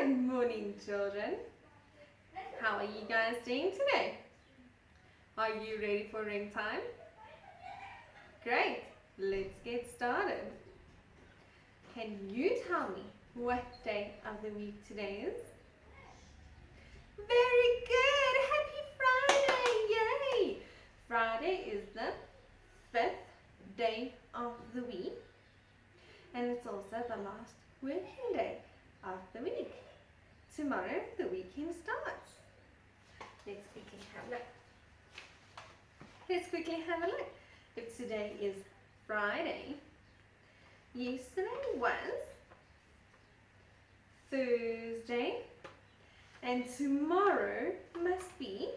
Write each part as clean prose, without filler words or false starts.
Good morning, children. How are you guys doing today? Are you ready for ring time? Great, let's get started. Can you tell me what day of the week today is? Very good, happy Friday, yay! Friday is the 5th day of the week, and it's also the last working day of the week. Tomorrow the weekend starts. Let's quickly have a look. If today is Friday, yesterday was Thursday, and tomorrow must be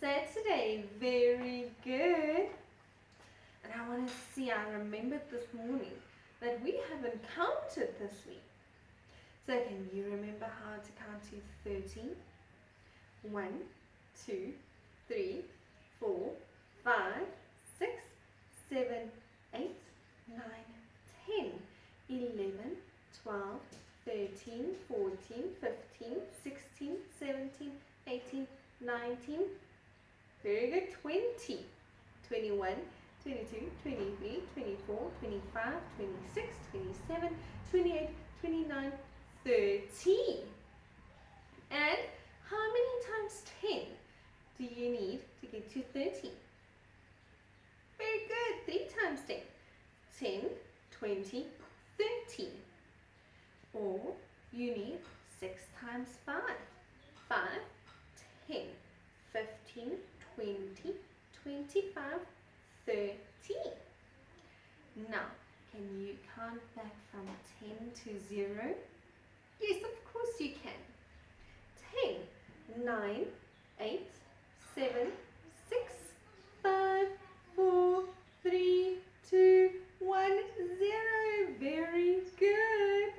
Saturday. Very good. And I want to see, I remembered this morning that we haven't counted this week. So can you remember how to count to 13? 1, 2, 3, 4, 5, 6, 7, 8, 9, 10, 11, 12, 13, 14, 15, 16, 17, 18, 19, very good, 20, 21, 22, 23, 24, 25, 26, 27, 28, 29, 30. And how many times 10 do you need to get to 30? Very good, 3 times 10. 10, 20, 30. Or you need 6 times 5. 5, 10, 15, 20, 25, 30. Now, can you count back from 10 to 0? Yes, of course you can. 10, 9, 8, 7, 6, 5, 4, 3, 2, 1, 0. Very good.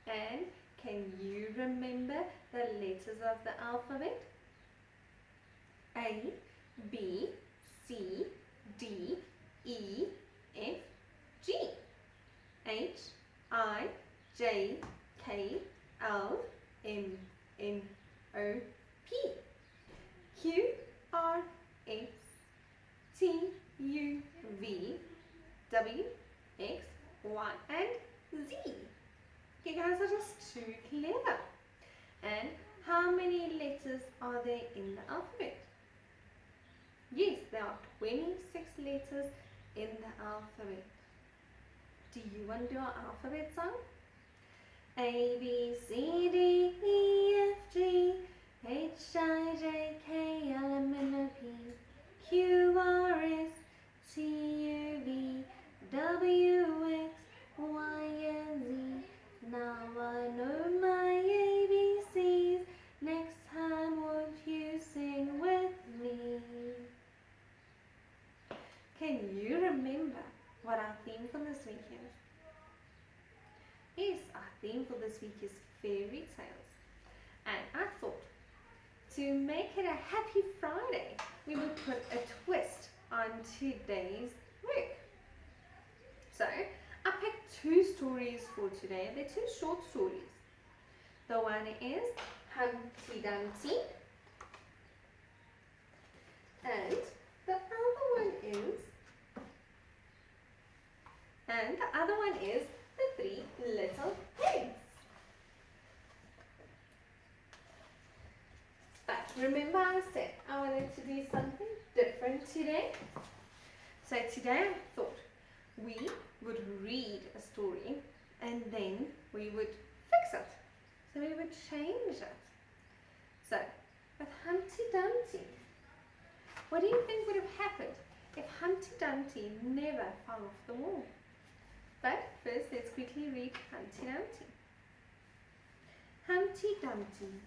And can you remember the letters of the alphabet? A, B, C, D, E, F, G, H, I, J, K, L, M, N, O, P, Q, R, S, T, U, V, W, X, Y, and Z. You guys are just too clever. And how many letters are there in the alphabet? Yes, there are 26 letters in the alphabet. Do you want to do our alphabet song? A, B, C, D, E, F, G, H, I, J, K, L, M, N, O, P, Q, R, S, T, U, V, W, X, Y, and Z. Now I know my ABCs. Next time won't you sing with me? Can you remember what our theme for this week is? Yes, our theme for this week is fairy tales. And I thought to make it a happy Friday, we would put a twist on today's work. So I picked 2 stories for today. They're 2 short stories. The one is Humpty Dumpty, and the other one is the 3 little pigs. But remember I said I wanted to do something different today. So today I thought we would read a story and then we would fix it. So we would change it. So with Humpty Dumpty, what do you think would have happened if Humpty Dumpty never fell off the wall? But first let's quickly read Humpty Dumpty. Humpty Dumpty.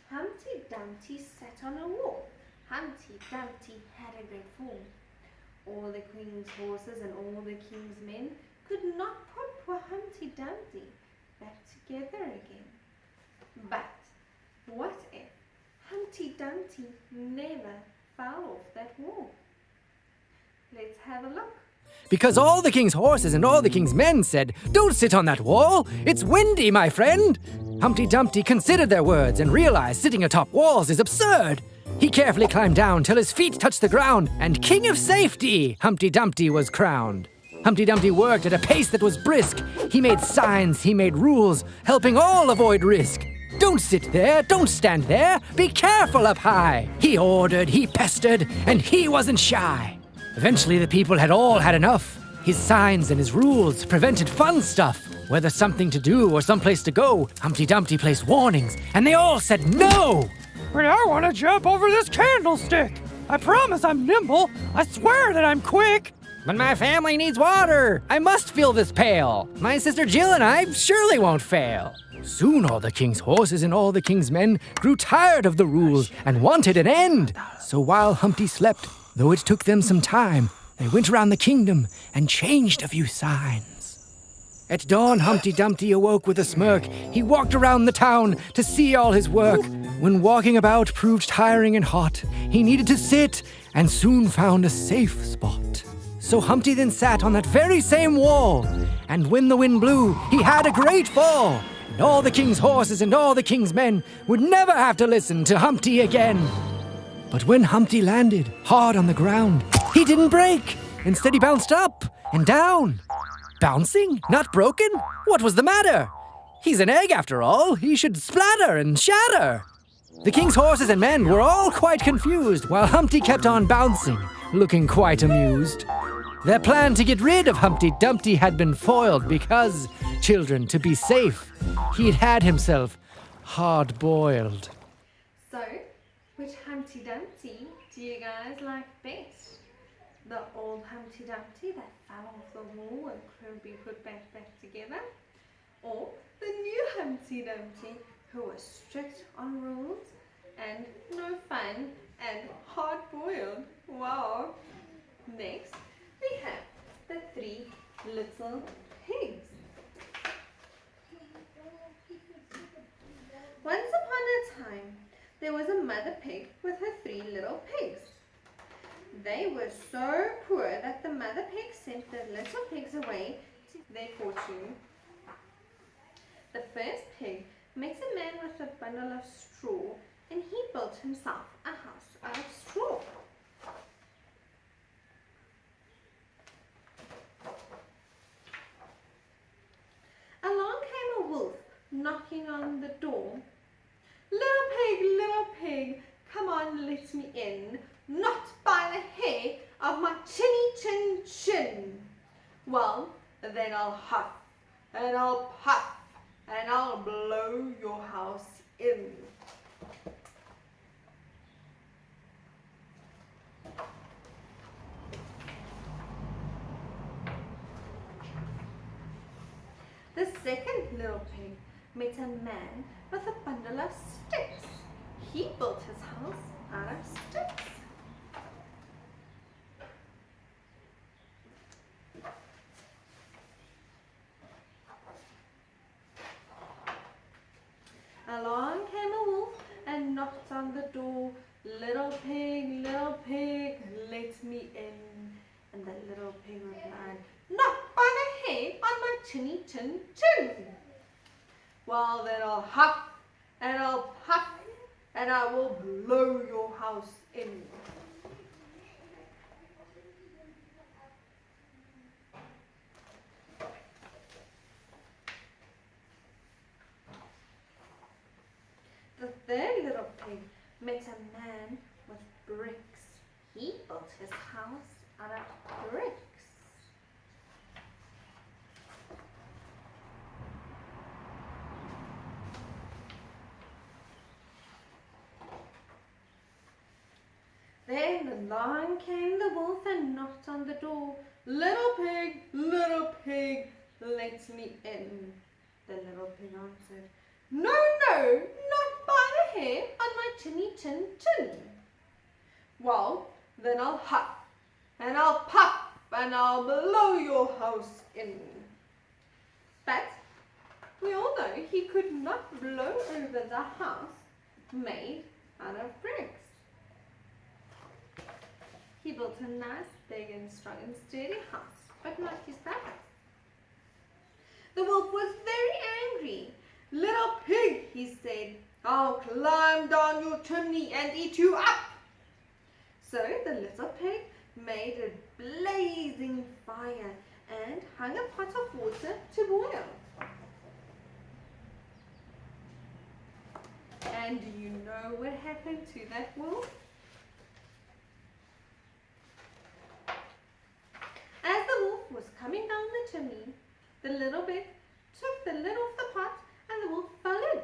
Humpty Dumpty sat on a wall. Humpty Dumpty had a great fall. All the queen's horses and all the king's men could not put poor Humpty Dumpty back together again. But what if Humpty Dumpty never fell off that wall? Let's have a look. Because all the king's horses and all the king's men said, "Don't sit on that wall, it's windy, my friend." Humpty Dumpty considered their words and realized sitting atop walls is absurd. He carefully climbed down till his feet touched the ground, and King of Safety, Humpty Dumpty was crowned. Humpty Dumpty worked at a pace that was brisk. He made signs, he made rules, helping all avoid risk. "Don't sit there, don't stand there, be careful up high." He ordered, he pestered, and he wasn't shy. Eventually the people had all had enough. His signs and his rules prevented fun stuff. Whether something to do or someplace to go, Humpty Dumpty placed warnings, and they all said no. "But I want to jump over this candlestick. I promise I'm nimble. I swear that I'm quick." "But my family needs water. I must fill this pail. My sister Jill and I surely won't fail." Soon all the king's horses and all the king's men grew tired of the rules and wanted an end. So while Humpty slept, though it took them some time, they went around the kingdom and changed a few signs. At dawn, Humpty Dumpty awoke with a smirk. He walked around the town to see all his work. When walking about proved tiring and hot, he needed to sit and soon found a safe spot. So Humpty then sat on that very same wall, and when the wind blew, he had a great fall. And all the king's horses and all the king's men would never have to listen to Humpty again. But when Humpty landed hard on the ground, he didn't break. Instead, he bounced up and down. Bouncing? Not broken? What was the matter? He's an egg after all. He should splatter and shatter. The king's horses and men were all quite confused, while Humpty kept on bouncing, looking quite amused. Their plan to get rid of Humpty Dumpty had been foiled because, children, to be safe, he'd had himself hard-boiled. So, which Humpty Dumpty do you guys like best? The old Humpty Dumpty that fell off the wall and couldn't be put back together? Or the new Humpty Dumpty who was strict on rules and no fun and hard-boiled? Wow! Next, we have the three little pigs. Once upon a time, there was a mother pig with her three little pigs. They were so poor that the mother pig sent the little pigs away to their fortune. The first pig met a man with a bundle of straw, and he built himself a house out of straw. Along came a wolf knocking on the door. Little pig, come on, let me in. Not by the hair of my chinny chin. Well, then I'll huff, and I'll puff, and I'll blow your house in. The second little pig met a man with a bundle of sticks. He built his house out of sticks. Along came a wolf and knocked on the door. Little pig, let me in. And the little pig replied, not by the hair on my chinny chin. Well, then I'll huff and I'll puff and I will blow your house in. The third little pig met a man with bricks. He built his house out of bricks. Then along came the wolf and knocked on the door. Little pig, let me in. The little pig answered, no, not by the hair on my chinny chin. Well, then I'll huff and I'll puff and I'll blow your house in. But we all know he could not blow over the house made out of bricks. He built a nice, big and strong and sturdy house, but not his palace. The wolf was very angry. "Little pig," he said, "I'll climb down your chimney and eat you up." So the little pig made a blazing fire and hung a pot of water to boil. And do you know what happened to that wolf? As the wolf was coming down the chimney, the little pig took the lid off the pot and the wolf fell in.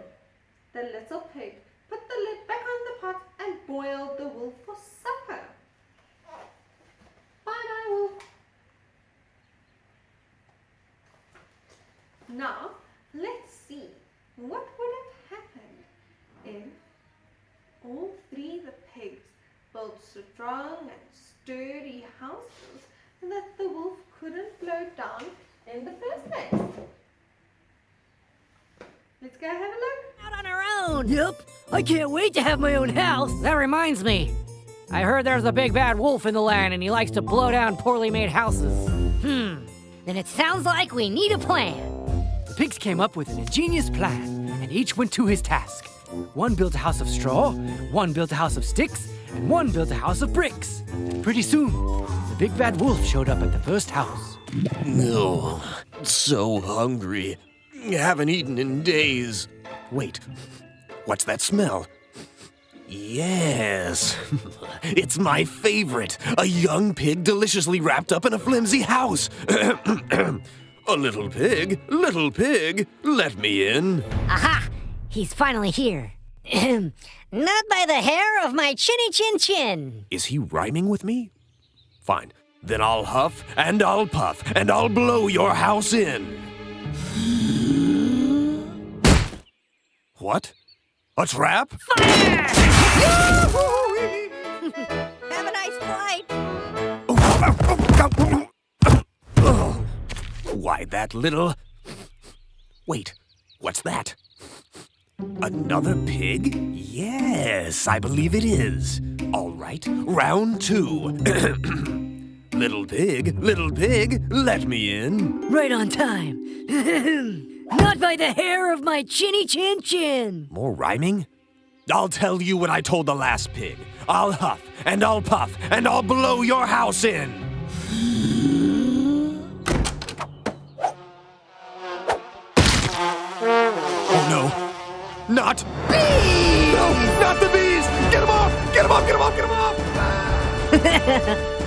The little pig put the lid back on the pot and boiled the wolf for supper. Bye-bye, wolf. Now, let's see what would have happened if all three the pigs built strong and sturdy houses that the wolf couldn't blow down in the first place. Let's go have a look. Out on our own! Yep, I can't wait to have my own house. That reminds me. I heard there's a big bad wolf in the land and he likes to blow down poorly made houses. Then it sounds like we need a plan. The pigs came up with an ingenious plan, and each went to his task. One built a house of straw, one built a house of sticks, and one built a house of bricks. And pretty soon, the big bad wolf showed up at the first house. No, so hungry. Haven't eaten in days. Wait, what's that smell? Yes, it's my favorite. A young pig deliciously wrapped up in a flimsy house. A little pig, let me in. Aha! He's finally here. Not by the hair of my chinny chin chin. Is he rhyming with me? Fine, then I'll huff and I'll puff and I'll blow your house in. What? A trap? Fire! Have a nice flight. Why, that little... Wait, what's that? Another pig? Yes, I believe it is. All right, round two. Little pig, let me in. Right on time. Not by the hair of my chinny chin chin. More rhyming? I'll tell you what I told the last pig. I'll huff, and I'll puff, and I'll blow your house in. Oh no, not bees! No, not the bees! Get them off! Get them off! Get them off! Get them off!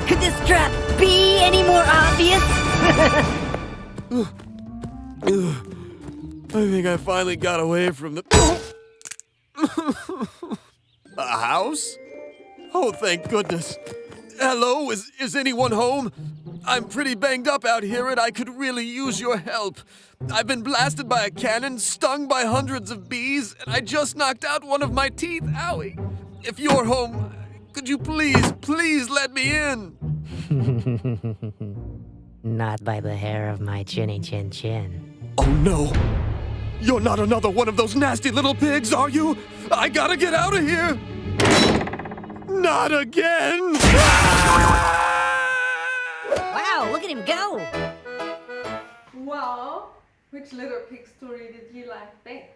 Could this trap be any more obvious? I think I finally got away from the... A house? Oh, thank goodness. Hello, is anyone home? I'm pretty banged up out here and I could really use your help. I've been blasted by a cannon, stung by hundreds of bees, and I just knocked out one of my teeth. Owie. If you're home, could you please let me in? Not by the hair of my chinny chin chin. Oh no! You're not another one of those nasty little pigs, are you? I gotta get out of here! Not again! Wow, look at him go! Well, which little pig story did you like best?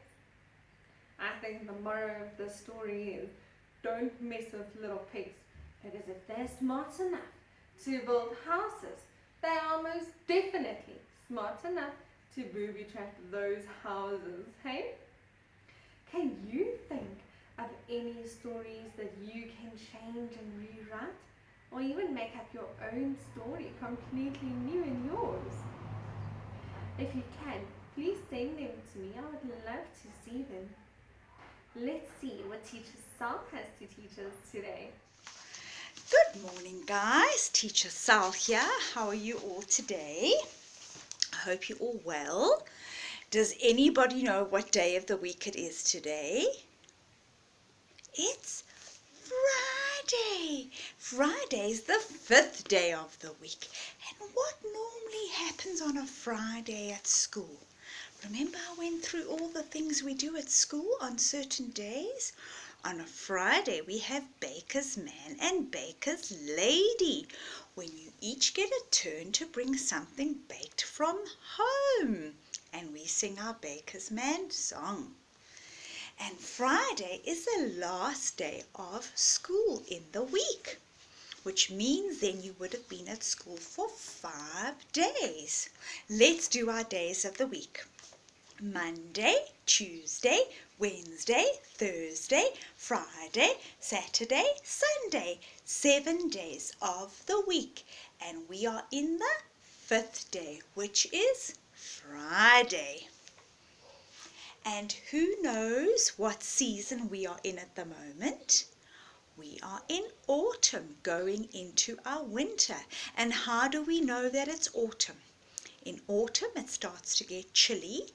I think the moral of the story is don't mess with little pigs, because if they're smart enough to build houses, they are most definitely smart enough to booby trap those houses, hey? Can you think of any stories that you can change and rewrite? Or even make up your own story completely new and yours? If you can, please send them to me. I would love to see them. Let's see what Teacher Sal has to teach us today. Good morning, guys. Teacher Sal here. How are you all today? I hope you're all well. Does anybody know what day of the week it is today? It's Friday. Friday's the 5th day of the week. And what normally happens on a Friday at school? Remember I went through all the things we do at school on certain days? On a Friday, we have Baker's Man and Baker's Lady, when you each get a turn to bring something baked from home. And we sing our Baker's Man song. And Friday is the last day of school in the week, which means then you would have been at school for 5 days. Let's do our days of the week. Monday, Tuesday, Wednesday, Thursday, Friday, Saturday, Sunday. 7 days of the week. And we are in the 5th day, which is Friday. And who knows what season we are in at the moment? We are in autumn, going into our winter. And how do we know that it's autumn? In autumn, it starts to get chilly,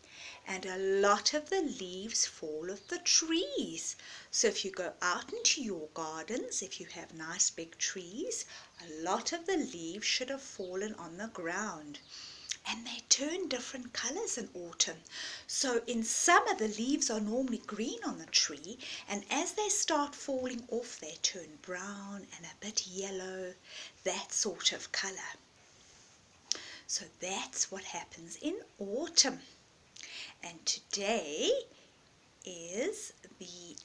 and a lot of the leaves fall off the trees. So if you go out into your gardens, if you have nice big trees, a lot of the leaves should have fallen on the ground. And they turn different colors in autumn. So in summer, the leaves are normally green on the tree, and as they start falling off, they turn brown and a bit yellow, that sort of color. So that's what happens in autumn. And today is the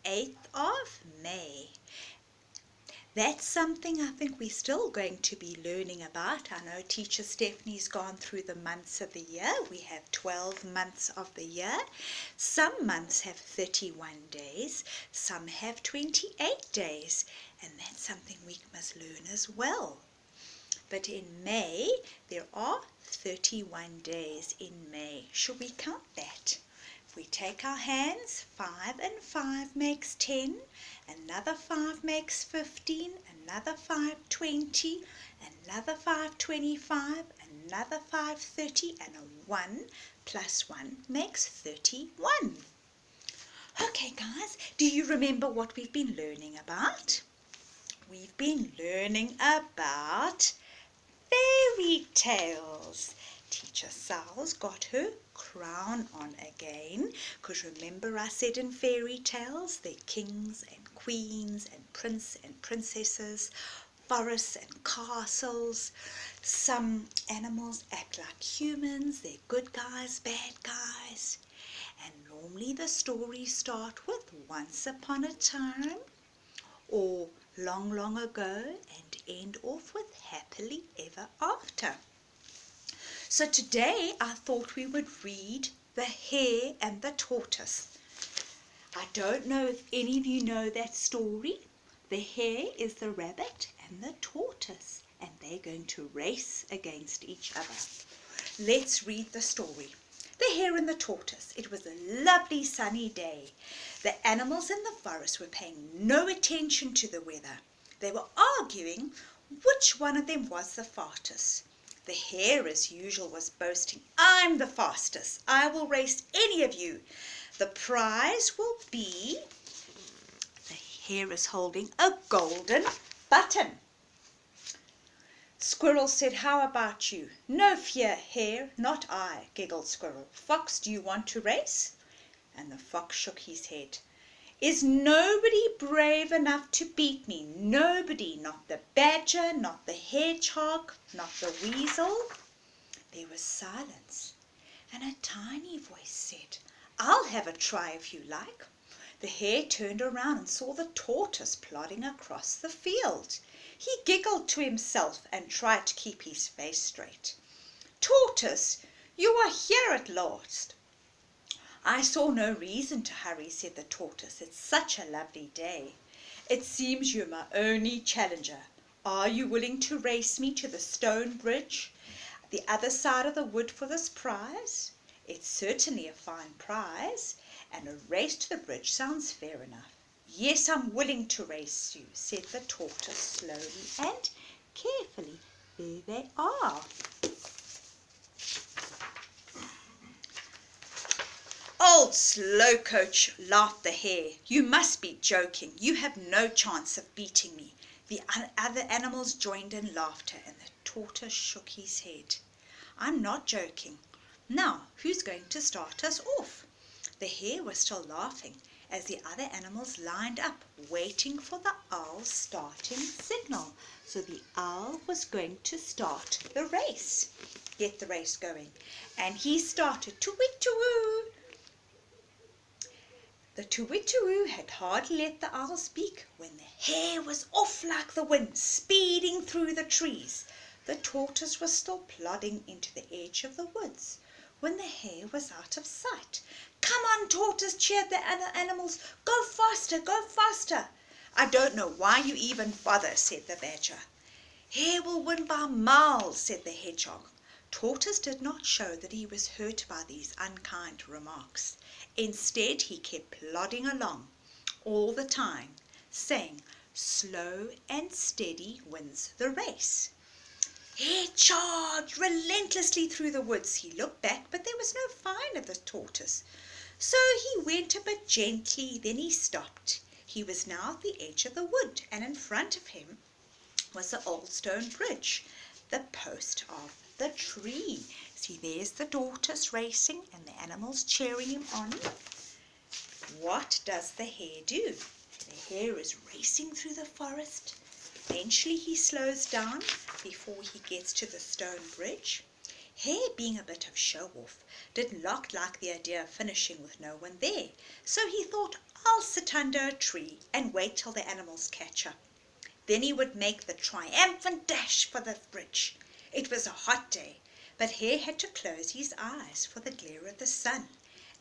8th of May. That's something I think we're still going to be learning about. I know Teacher Stephanie's gone through the months of the year. We have 12 months of the year. Some months have 31 days, some have 28 days, and that's something we must learn as well. But in May, there are 31 days in May. Should we count that? If we take our hands, 5 and 5 makes 10, another 5 makes 15, another 5, 20, another 5, 25, another 5, 30, and a 1 plus 1 makes 31. Okay, guys, do you remember what we've been learning about? We've been learning about fairy tales. Teacher Sal's got her crown on again, because remember I said in fairy tales they're kings and queens and prince and princesses, forests and castles. Some animals act like humans, they're good guys, bad guys. And normally the stories start with once upon a time or long, long ago and end off with happily ever after. So today I thought we would read The Hare and the Tortoise. I don't know if any of you know that story. The hare is the rabbit and the tortoise, and they're going to race against each other. Let's read the story. The Hare and the Tortoise. It was a lovely sunny day. The animals in the forest were paying no attention to the weather. They were arguing which one of them was the fastest. The hare, as usual, was boasting, "I'm the fastest. I will race any of you. The prize will be..." The hare is holding a golden button. Squirrel said, "How about you?" "No fear, Hare, not I," giggled Squirrel. "Fox, do you want to race?" And the fox shook his head. "Is nobody brave enough to beat me? Nobody, not the badger, not the hedgehog, not the weasel?" There was silence, and a tiny voice said, "I'll have a try if you like." The hare turned around and saw the tortoise plodding across the field. He giggled to himself and tried to keep his face straight. "Tortoise, you are here at last." "I saw no reason to hurry," said the tortoise. "It's such a lovely day. It seems you're my only challenger. Are you willing to race me to the stone bridge, the other side of the wood, for this prize? It's certainly a fine prize, and a race to the bridge sounds fair enough." "Yes, I'm willing to race you," said the tortoise slowly and carefully. There they are. "Old Slowcoach," laughed the hare. "You must be joking. You have no chance of beating me." The other animals joined in laughter, and the tortoise shook his head. "I'm not joking. Now, who's going to start us off?" The hare was still laughing as the other animals lined up, waiting for the owl's starting signal. So the owl was going to start the race, get the race going. And he started, to-wit-to-woo. The to-wit-to-woo had hardly let the owl speak when the hare was off like the wind, speeding through the trees. The tortoise was still plodding into the edge of the woods when the hare was out of sight. "Come on, tortoise," cheered the other animals. "Go faster, go faster." "I don't know why you even bother," said the badger. "Hare will win by miles," said the hedgehog. Tortoise did not show that he was hurt by these unkind remarks. Instead, he kept plodding along all the time, saying, "Slow and steady wins the race." Hare charged relentlessly through the woods. He looked back, but there was no sign of the tortoise. So he went a bit gently, then he stopped. He was now at the edge of the wood, and in front of him was the old stone bridge, the post of the tree. See, there's the tortoise racing and the animals cheering him on. What does the hare do? The hare is racing through the forest. Eventually he slows down before he gets to the stone bridge. Hare, being a bit of show-off, did not like the idea of finishing with no one there. So he thought, "I'll sit under a tree and wait till the animals catch up." Then he would make the triumphant dash for the bridge. It was a hot day, but Hare had to close his eyes for the glare of the sun,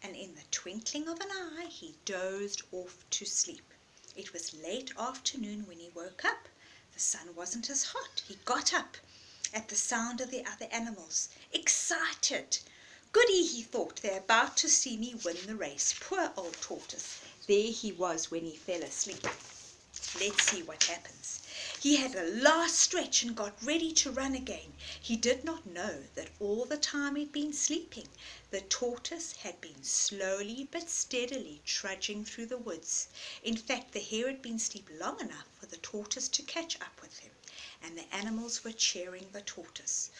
and in the twinkling of an eye he dozed off to sleep. It was late afternoon when he woke up. The sun wasn't as hot. He got up at the sound of the other animals, excited. "Goody," he thought, "they're about to see me win the race." Poor old tortoise. There he was when he fell asleep. Let's see what happens. He had a last stretch and got ready to run again. He did not know that all the time he'd been sleeping, the tortoise had been slowly but steadily trudging through the woods. In fact, the hare had been asleep long enough for the tortoise to catch up with him, and the animals were cheering the tortoise.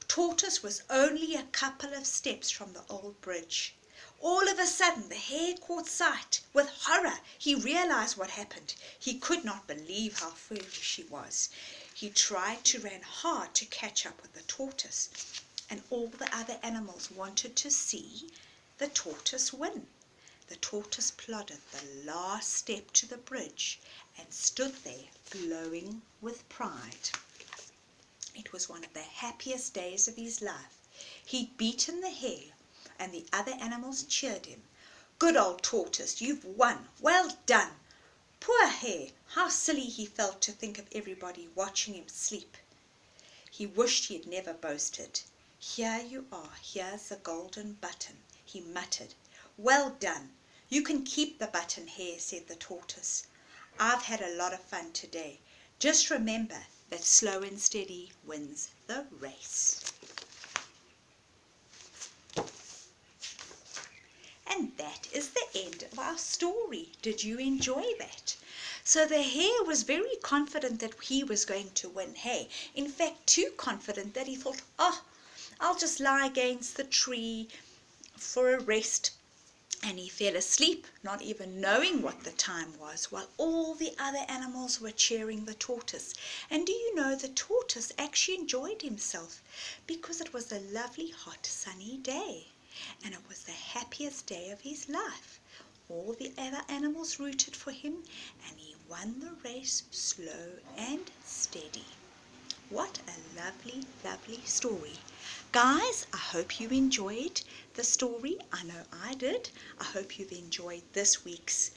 Tortoise was only a couple of steps from the old bridge. All of a sudden, the hare caught sight. With horror, he realized what happened. He could not believe how foolish he was. He tried to run hard to catch up with the tortoise, and all the other animals wanted to see the tortoise win. The tortoise plodded the last step to the bridge and stood there glowing with pride. It was one of the happiest days of his life. He'd beaten the hare, and the other animals cheered him. "Good old tortoise, you've won. Well done." Poor hare, how silly he felt to think of everybody watching him sleep. He wished he had never boasted. "Here you are, here's the golden button," he muttered. "Well done. You can keep the button, hare," said the tortoise. "I've had a lot of fun today. Just remember that slow and steady wins the race." And that is the end of our story. Did you enjoy that? So the hare was very confident that he was going to win. Hey, in fact, too confident that he thought, I'll just lie against the tree for a rest. And he fell asleep, not even knowing what the time was, while all the other animals were cheering the tortoise. And do you know, the tortoise actually enjoyed himself because it was a lovely, hot, sunny day. And it was the happiest day of his life. All the other animals rooted for him, and he won the race slow and steady. What a lovely, lovely story. Guys, I hope you enjoyed the story. I know I did. I hope you've enjoyed this week's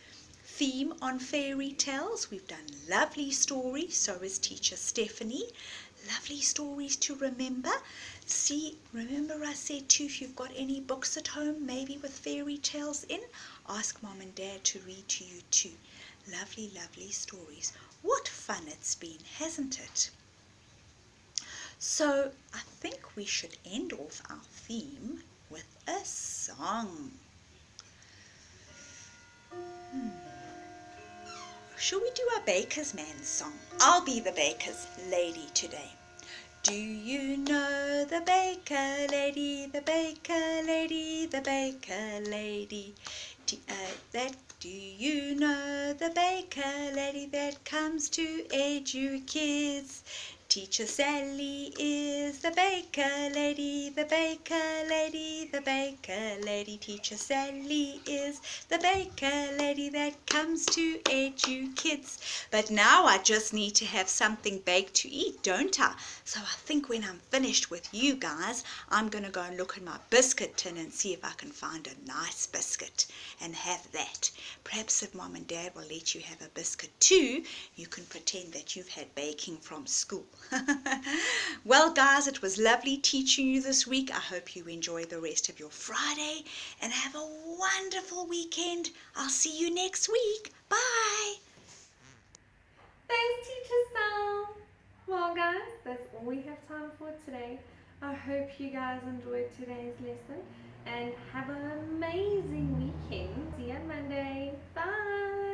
theme on fairy tales. We've done lovely stories, so is Teacher Stephanie. Lovely stories to remember. Remember I said too, if you've got any books at home, maybe with fairy tales in, ask Mom and Dad to read to you too. Lovely, lovely stories. What fun it's been, hasn't it? So I think we should end off our theme with a song. Shall we do a baker's man song? I'll be the baker's lady today. Do you know the baker lady, the baker lady, the baker lady? That do you know the baker lady that comes to aid you kids? Teacher Sally is the baker lady, the baker lady, the baker lady. Teacher Sally is the baker lady that comes to aid you kids. But now I just need to have something baked to eat, don't I? So I think when I'm finished with you guys, I'm going to go and look in my biscuit tin and see if I can find a nice biscuit and have that. Perhaps if Mom and Dad will let you have a biscuit too, you can pretend that you've had baking from school. Well, guys, it was lovely teaching you this week. I hope you enjoy the rest of your Friday and have a wonderful weekend. I'll see you next week. Bye. Thanks, Teacher Sal. Well, guys, that's all we have time for today. I hope you guys enjoyed today's lesson and have an amazing weekend. See you on Monday. Bye.